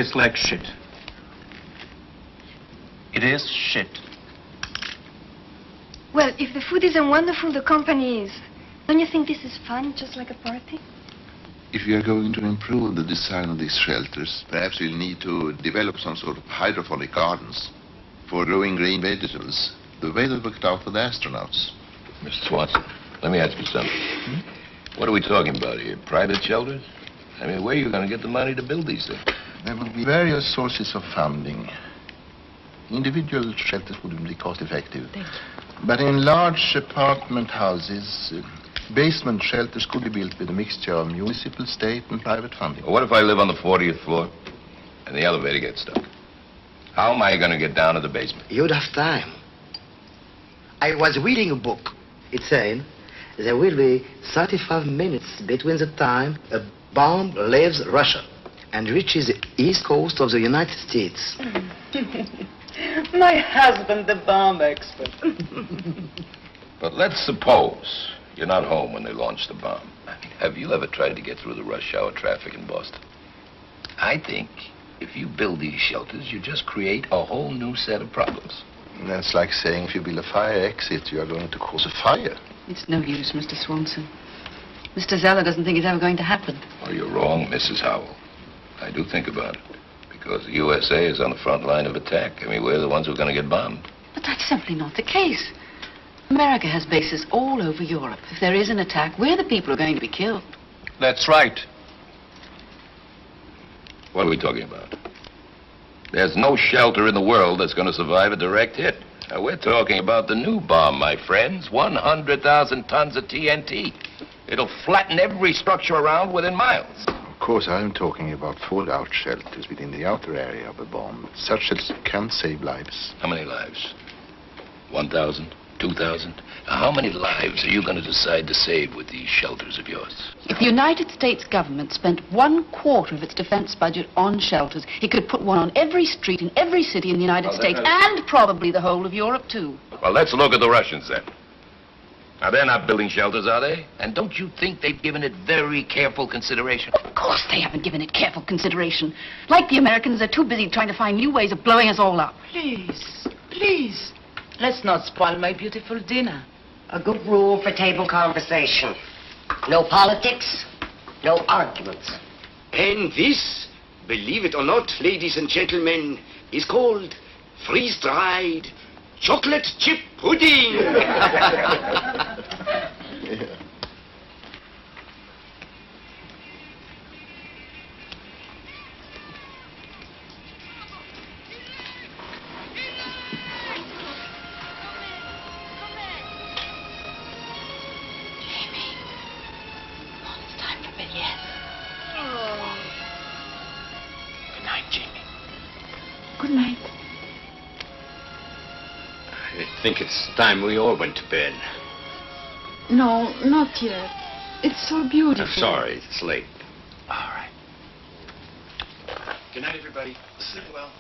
It's like shit. It is shit. Well, if the food isn't wonderful, the company is. Don't you think this is fun, just like a party? If we are going to improve the design of these shelters, perhaps we'll need to develop some sort of hydroponic gardens for growing green vegetables, the way that worked out for the astronauts. Mr. Swanson, let me ask you something. What are we talking about here? Private shelters? I mean, where are you going to get the money to build these things? There will be various sources of funding. Individual shelters wouldn't be cost-effective. But in large apartment houses, basement shelters could be built with a mixture of municipal, state, and private funding. Well, what if I live on the 40th floor and the elevator gets stuck? How am I going to get down to the basement? You'd have time. I was reading a book. It said there will be 35 minutes between the time a bomb leaves Russia and reaches the east coast of the United States. My husband, the bomb expert. But let's suppose you're not home when they launch the bomb. I mean, have you ever tried to get through the rush hour traffic in Boston? I think if you build these shelters, you just create a whole new set of problems. That's like saying if you build a fire exit, you are going to cause a fire. It's no use, Mr. Swanson. Mr. Zeller doesn't think it's ever going to happen. Oh, you're wrong, Mrs. Howell. I do think about it. Because the USA is on the front line of attack. I mean, we're the ones who are going to get bombed. But that's simply not the case. America has bases all over Europe. If there is an attack, we're the people who are going to be killed. That's right. What are we talking about? There's no shelter in the world that's going to survive a direct hit. Now, we're talking about the new bomb, my friends. 100,000 tons of TNT. It'll flatten every structure around within miles. Of course, I'm talking about fallout shelters within the outer area of a bomb. Such shelters can save lives. How many lives? 1,000? 2,000? How many lives are you going to decide to save with these shelters of yours? If the United States government spent 1/4 of its defense budget on shelters, it could put one on every street in every city in the United States and probably the whole of Europe, too. Well, let's look at the Russians, then. Now, they're not building shelters, are they? And don't you think they've given it very careful consideration? Of course they haven't given it careful consideration. Like the Americans, they're too busy trying to find new ways of blowing us all up. Please, please, let's not spoil my beautiful dinner. A good rule for table conversation. No politics, no arguments. And this, believe it or not, ladies and gentlemen, is called freeze-dried chocolate chip pudding. Yeah. Good night. I think it's time we all went to bed. No, not yet. It's so beautiful. I'm sorry, it's late. All right. Good night, everybody. Sleep well.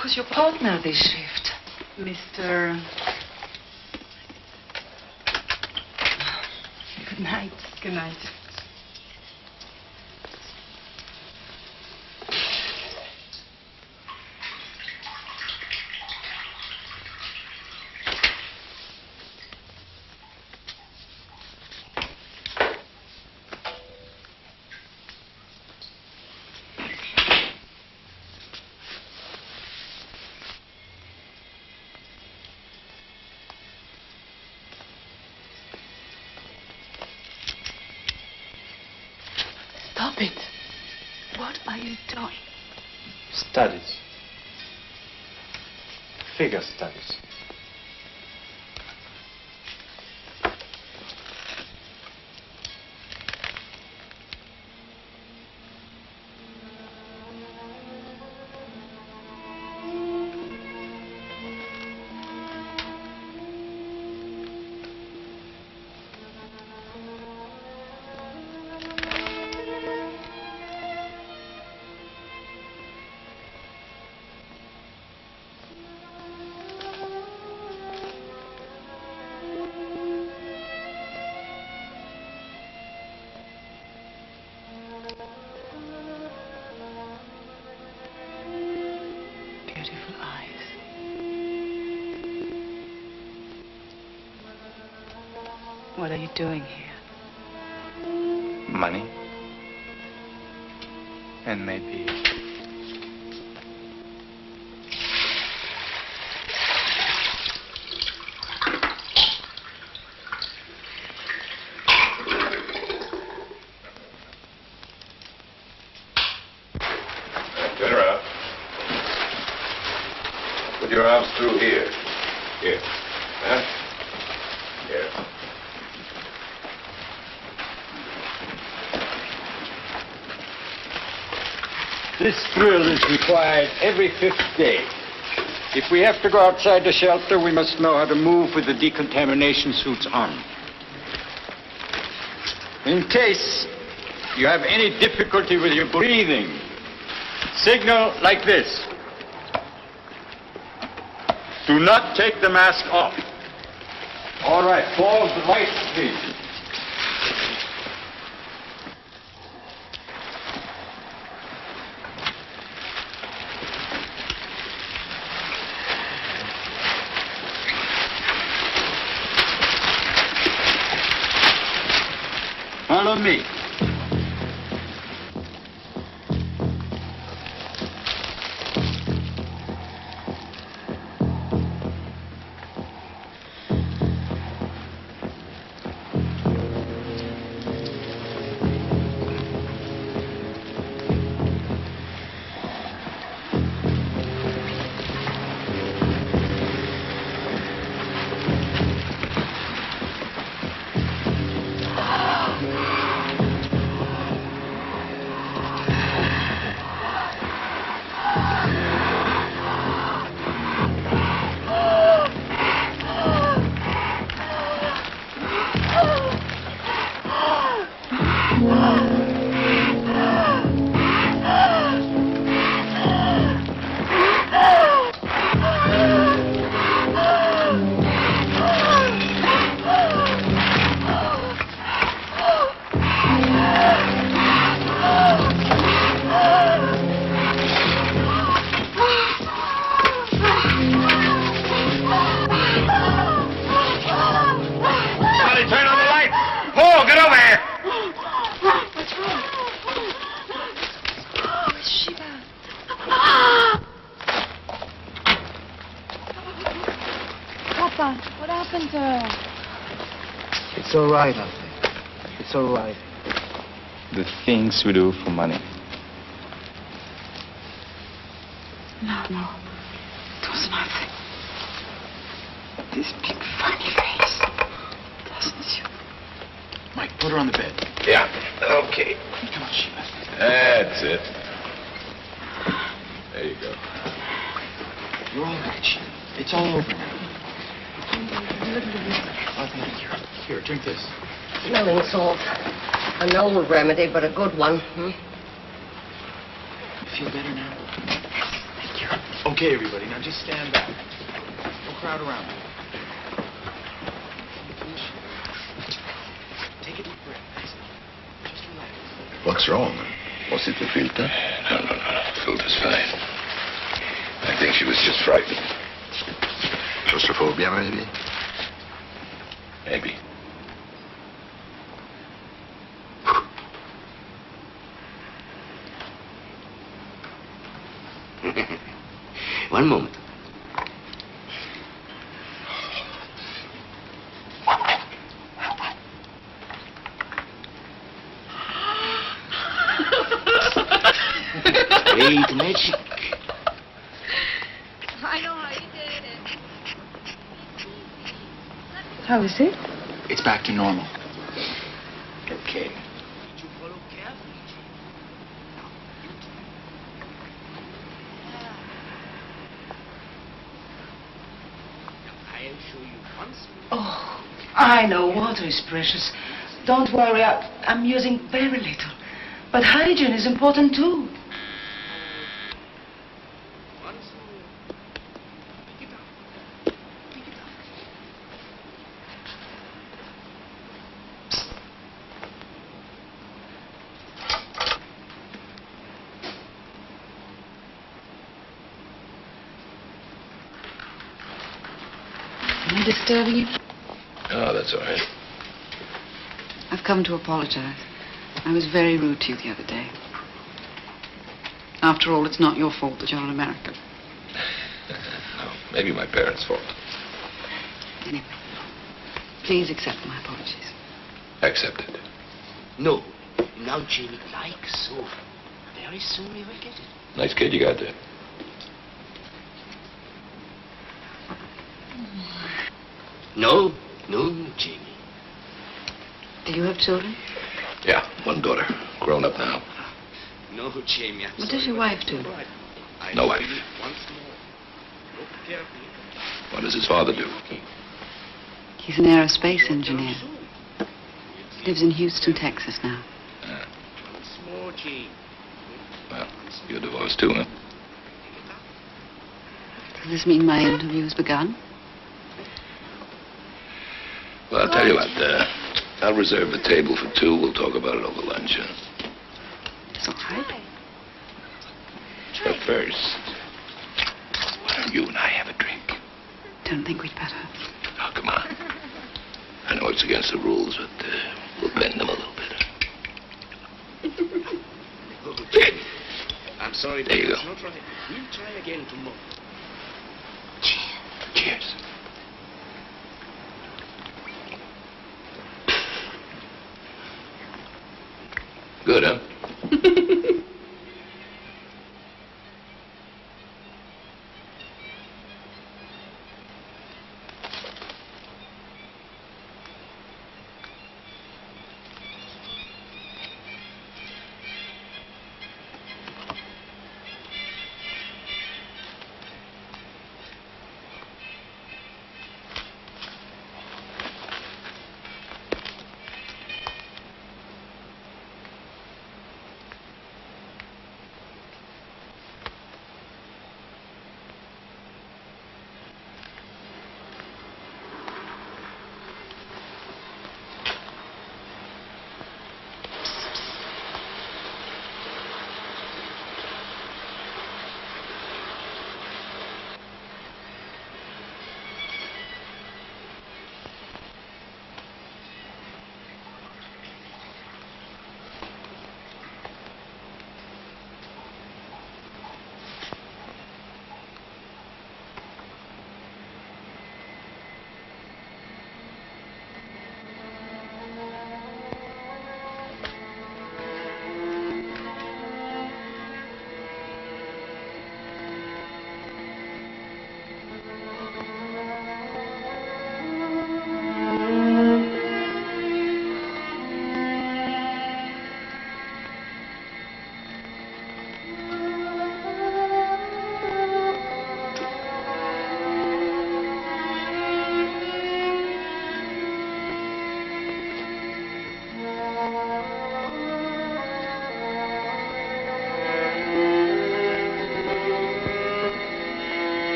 Who's your partner this shift? Mr. Good night. Good night. Stop it. What are you doing? Studies. Figure studies. Beautiful eyes. What are you doing here? Money. And maybe... Turn around. Put your arms through here. Here. Huh? Here. This drill is required every 5th day. If we have to go outside the shelter, we must know how to move with the decontamination suits on. In case you have any difficulty with your breathing, signal like this. Do not take the mask off. All right, fall to the right, please. Follow me. Papa, what happened to her? It's all right, I think. It's all right. The things we do for money. No, no. It was nothing. This big funny face. Doesn't you? Mike, put her on the bed. Yeah, okay. Come on, Sheba. That's it. There you go. You're all right, Sheba. It's all over now. Oh, thank you. Here, drink this. Smelling salt. An old remedy, but a good one. You feel better now? Thank you. Okay, everybody, now just stand back. Don't crowd around. Take a deep breath. That's it. Just relax. What's wrong? Was it the filter? No. Filter's fine. I think she was just frightened. Claustrophobia, maybe? Maybe. One moment. Great magic. I know how you did it. How is it? It's back to normal. Okay. Oh, I know water is precious. Don't worry, I'm using very little. But hygiene is important too. I'm disturbing you? Oh, that's all right. I've come to apologize. I was very rude to you the other day. After all, it's not your fault that you're an American. No, maybe my parents' fault. Anyway, please accept my apologies. Accepted. No. Now, Jimmy, like so. Very soon we will get it. Nice kid you got there. No, no, Jimmy. Do you have children? Yeah, one daughter. Grown up now. No, Jamie. What does your wife do? No wife. Once more. Look carefully. What does his father do? He's an aerospace engineer. Lives in Houston, Texas now. Once more, Jane. Well, you're divorced too, huh? Does this mean my interview has begun? Well, I'll tell you what. I'll reserve the table for two. We'll talk about it over lunch, huh? It's all right. But first, why don't you and I have a drink? Don't think we'd better. Oh, come on. I know it's against the rules, but we'll bend them a little bit. Oh, Jane. I'm sorry, There you it's go. not right. We'll try again tomorrow. Cheers. Good, huh?